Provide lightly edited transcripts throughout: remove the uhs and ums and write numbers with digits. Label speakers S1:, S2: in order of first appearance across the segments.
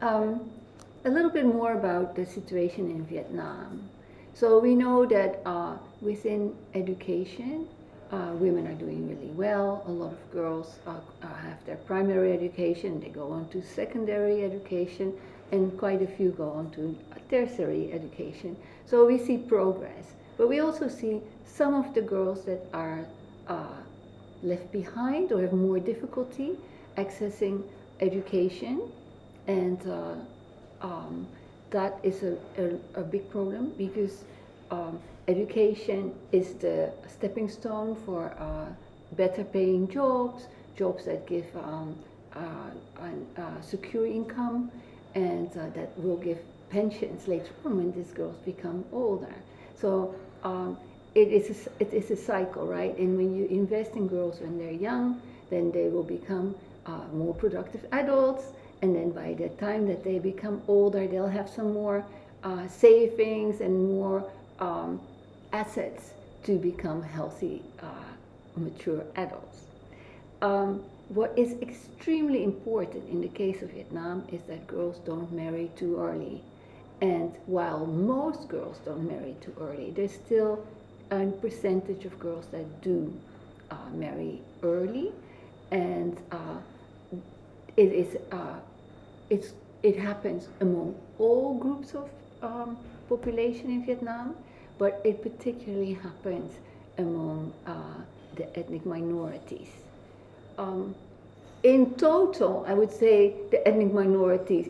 S1: Um, a little bit more about the situation in Vietnam. So we know that within education, women are doing really well. A lot of girls have their primary education, they go on to secondary education, and quite a few go on to tertiary education. So we see progress. But we also see some of the girls that are left behind or have more difficulty accessing education, and that is a big problem because education is the stepping stone for better paying jobs, jobs that give secure income, and that will give pensions later on when these girls become older. So it is a cycle, right? And when you invest in girls when they're young, then they will become more productive adults, and then by the time that they become older, they'll have some more savings and more assets to become healthy, mature adults. What is extremely important in the case of Vietnam is that girls don't marry too early. And while most girls don't marry too early, there's still a percentage of girls that do marry early, and it happens among all groups of population in Vietnam, but it particularly happens among the ethnic minorities. In total, I would say the ethnic minorities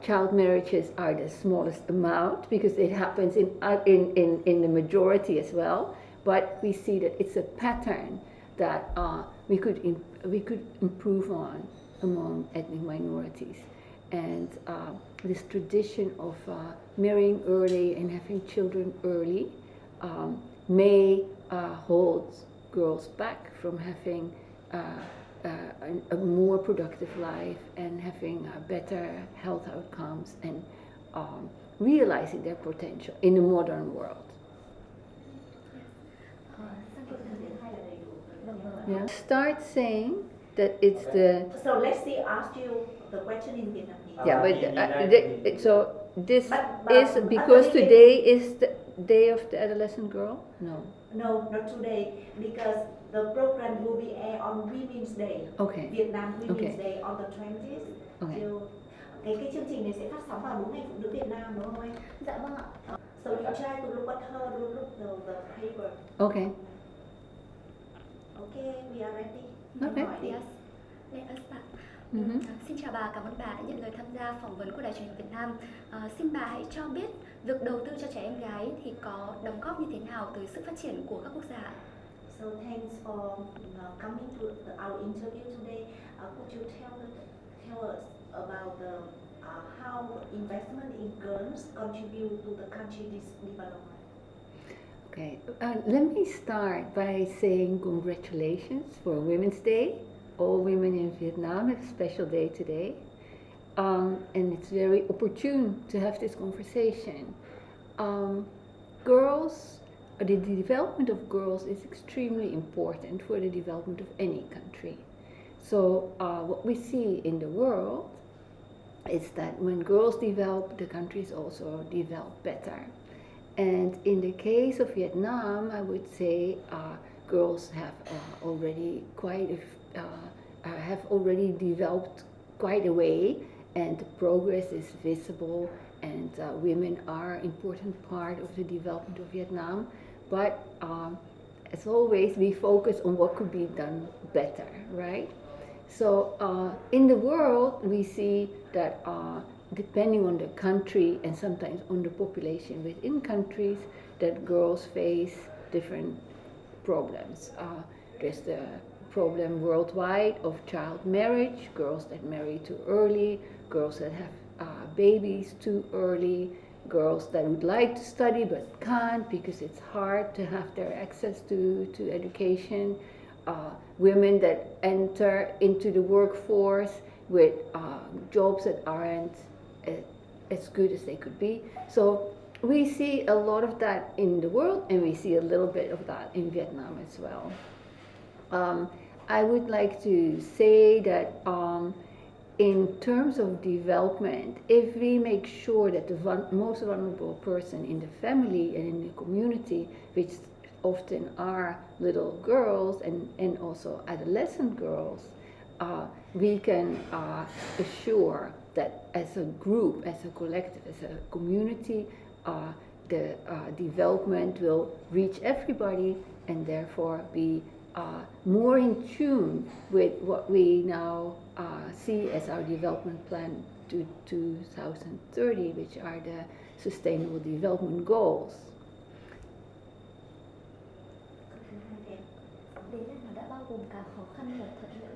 S1: child marriages are the smallest amount because it happens in the majority as well. But we see that it's a pattern that we could improve on among ethnic minorities, and this tradition of marrying early and having children early may hold girls back from having a more productive life and having better health outcomes and realizing their potential in the modern world. Yeah. Start saying that it's the.
S2: So let's see, ask you the question in Vietnamese.
S1: Yeah, but so this is because today is the day of the adolescent girl? No.
S2: No, not today, because the program will be aired on Women's Day.
S1: Okay.
S2: Vietnam Women's
S1: Okay.
S2: Day on the 20th.
S1: Okay.
S2: Cái chương trình này sẽ phát sóng vào đúng ngày phụ nữ Việt Nam đúng không anh?
S3: Dạ vâng ạ.
S2: So you try to look at her, look the paper.
S1: Okay.
S2: Okay, we are ready.
S1: Okay.
S3: Yes. Let us start.
S1: Mm-hmm.
S3: Xin chào bà, cảm ơn bà đã nhận lời tham gia phỏng vấn của Đài truyền hình Việt Nam. Xin bà hãy cho biết việc đầu tư cho trẻ em gái thì có đóng góp như thế nào tới sự phát triển của các quốc gia ạ?
S2: So thanks for coming to our interview today. Could you tell us about how investment in girls contribute to the country's development?
S1: Okay, let me start by saying congratulations for Women's Day. All women in Vietnam have a special day today. And it's very opportune to have this conversation. The development of girls is extremely important for the development of any country. So what we see in the world is that when girls develop, the countries also develop better. And in the case of Vietnam, I would say girls have already developed quite a way, and the progress is visible, and women are an important part of the development of Vietnam. But as always, we focus on what could be done better, right? So in the world, we see that depending on the country and sometimes on the population within countries, that girls face different problems. There's the problem worldwide of child marriage, girls that marry too early, girls that have babies too early, girls that would like to study but can't because it's hard to have their access to education, women that enter into the workforce with jobs that aren't as good as they could be. So we see a lot of that in the world, and we see a little bit of that in Vietnam as well. I would like to say that in terms of development, if we make sure that the most vulnerable person in the family and in the community, which often are little girls and also adolescent girls, we can assure that as a group, as a collective, as a community, the development will reach everybody and therefore be more in tune with what we now see as our development plan to 2030, which are the Sustainable Development Goals.
S3: Đấy là nó đã bao gồm cả khó khăn và thuận lợi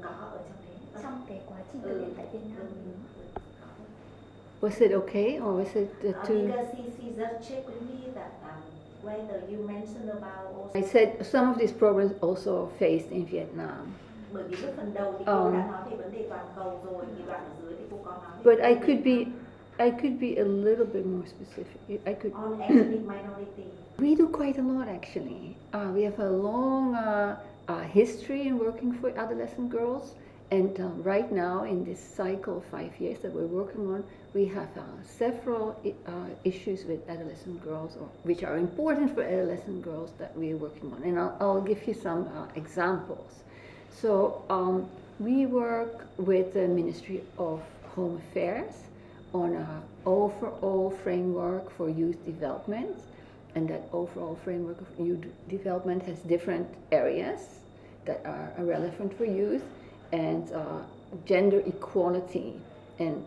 S2: Có ở trong đấy.
S3: trong cái quá trình thực hiện tại Việt Nam.
S1: Was it okay, or was it too?
S2: Because she just checked with me that whether you mentioned about also.
S1: I said some of these problems also faced in Vietnam.
S2: Bởi vì lúc phần đầu thì cô đã nói về vấn đề toàn cầu rồi, thì đoạn ở dưới thì cô có nói về
S1: But I could be a little bit more specific. I could.
S2: on ethnic minority.
S1: We do quite a lot, actually. We have a long history in working for adolescent girls, and right now, in this cycle of 5 years that we're working on, we have several issues with adolescent girls, which are important for adolescent girls that we're working on. And I'll give you some examples. So we work with the Ministry of Home Affairs on an overall framework for youth development. And that overall framework of youth development has different areas that are relevant for youth, and gender equality and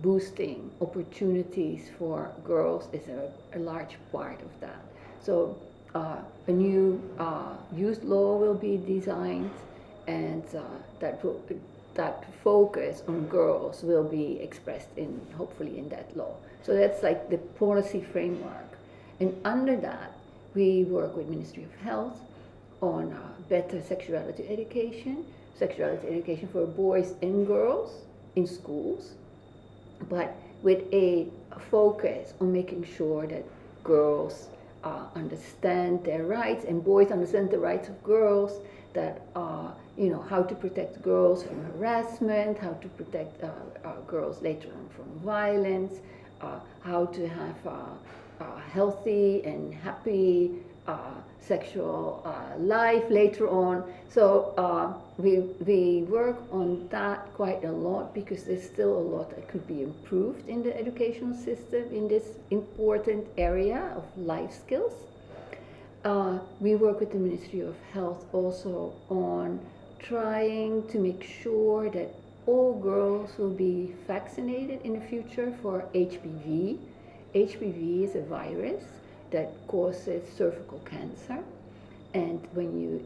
S1: boosting opportunities for girls is a large part of that. So a new youth law will be designed, and that focus on girls will be expressed hopefully in that law. So that's like the policy framework. And under that, we work with Ministry of Health on better sexuality education for boys and girls in schools, but with a focus on making sure that girls understand their rights and boys understand the rights of girls, that how to protect girls from harassment, how to protect girls later on from violence, how to have healthy and happy sexual life later on. So we work on that quite a lot, because there's still a lot that could be improved in the educational system in this important area of life skills. We work with the Ministry of Health also on trying to make sure that all girls will be vaccinated in the future for HPV. HPV is a virus that causes cervical cancer, and when you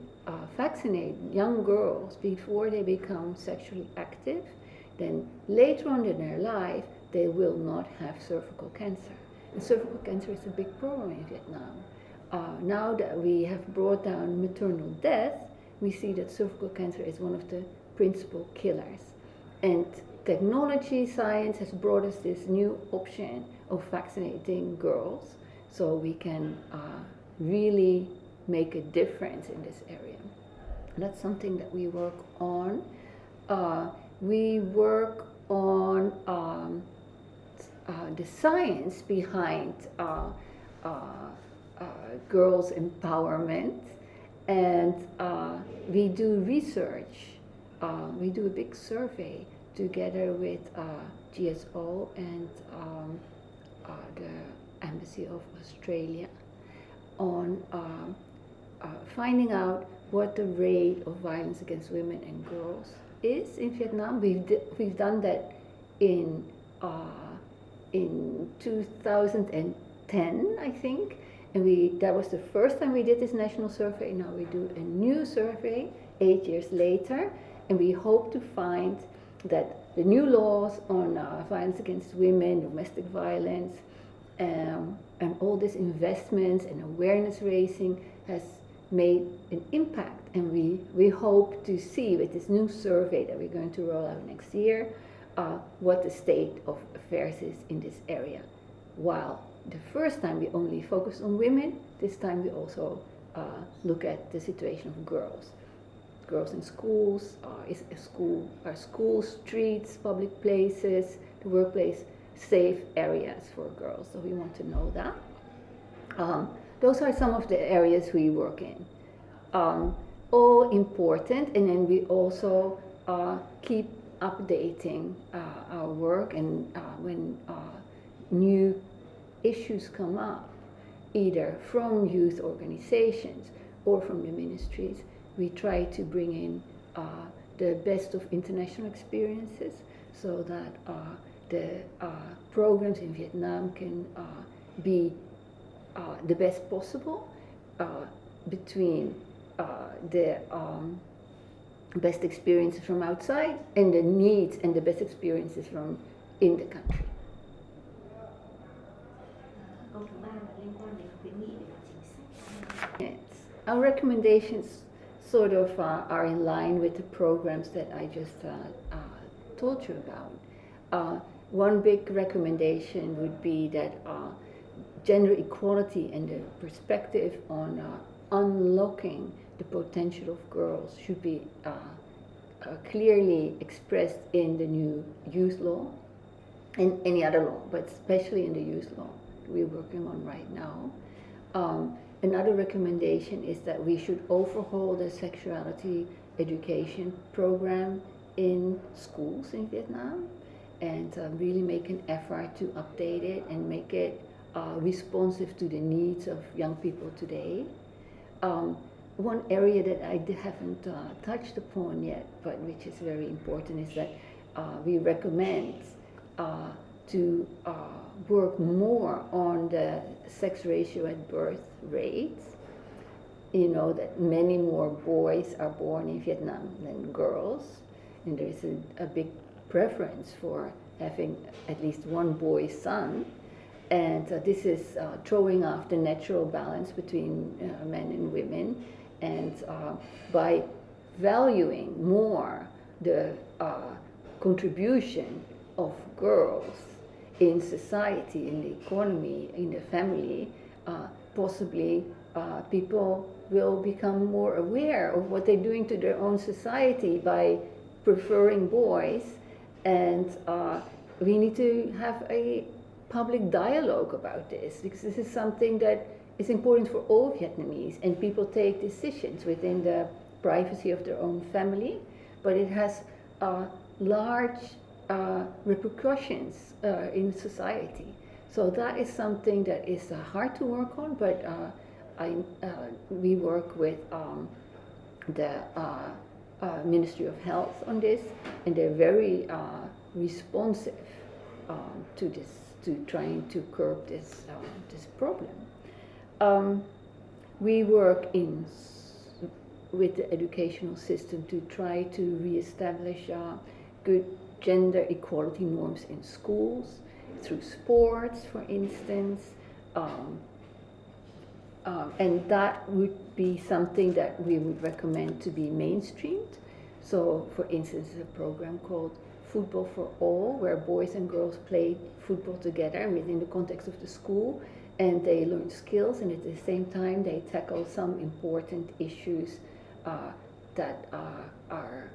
S1: vaccinate young girls before they become sexually active, then later on in their life they will not have cervical cancer. And cervical cancer is a big problem in Vietnam. Now that we have brought down maternal death, we see that cervical cancer is one of the principal killers. And technology, science has brought us this new option of vaccinating girls, so we can really make a difference in this area. That's something that we work on. We work on the science behind girls' empowerment, and we do research. We do a big survey together with GSO and the Embassy of Australia on finding out what the rate of violence against women and girls is in Vietnam. We've done that in 2010, I think, and that was the first time we did this national survey. Now we do a new survey 8 years later, and we hope to find that the new laws on violence against women, domestic violence, and all these investments and awareness raising has made an impact. And we hope to see with this new survey that we're going to roll out next year what the state of affairs is in this area. While the first time we only focused on women, this time we also look at the situation of girls. girls in schools, are schools, streets, public places, the workplace, safe areas for girls. So we want to know that. Those are some of the areas we work in. All important, and then we also keep updating our work, and when new issues come up, either from youth organizations or from the ministries, we try to bring in the best of international experiences so that the programs in Vietnam can be the best possible between the best experiences from outside and the needs and the best experiences from in the country.
S2: Câu thứ ba là liên quan đến khuyến nghị về mặt chính sách.
S1: Yes. Our recommendations sort of are in line with the programs that I just told you about. One big recommendation would be that gender equality and the perspective on unlocking the potential of girls should be clearly expressed in the new youth law and any other law, but especially in the youth law we're working on right now. Another recommendation is that we should overhaul the sexuality education program in schools in Vietnam and really make an effort to update it and make it responsive to the needs of young people today. One area that I haven't touched upon yet, but which is very important, is that we recommend to work more on the sex ratio at birth rates. You know that many more boys are born in Vietnam than girls, and there's a big preference for having at least one boy son. And this is throwing off the natural balance between men and women. And by valuing more the contribution of girls in society, in the economy, in the family, possibly people will become more aware of what they're doing to their own society by preferring boys. And we need to have a public dialogue about this, because this is something that is important for all Vietnamese, and people take decisions within the privacy of their own family, but it has large repercussions in society. So that is something that is hard to work on, but we work with the Ministry of Health on this, and they're very responsive to this, to trying to curb this problem. We work with the educational system to try to reestablish good gender equality norms in schools, through sports, for instance, and that would be something that we would recommend to be mainstreamed. So, for instance, a program called Football for All, where boys and girls play football together within the context of the school, and they learn skills, and at the same time they tackle some important issues that are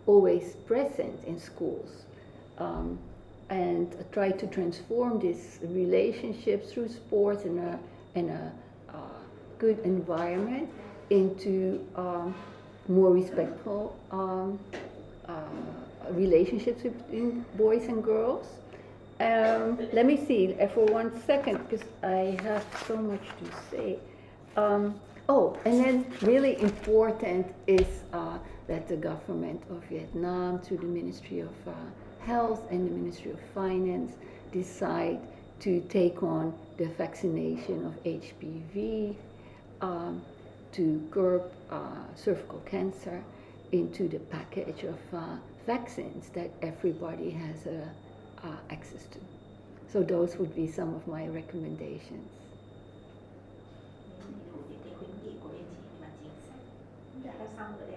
S1: always present in schools, and try to transform these relationships through sports and a good environment into more respectful relationships between boys and girls. Let me see for 1 second, because I have so much to say. And then really important is that the government of Vietnam, through the Ministry of Health and the Ministry of Finance, decide to take on the vaccination of HPV, to curb cervical cancer into the package of vaccines that everybody has access to. So those would be some of my recommendations.
S2: Những khuyến nghị của bên chị về mặt chính sách đã xong rồi đấy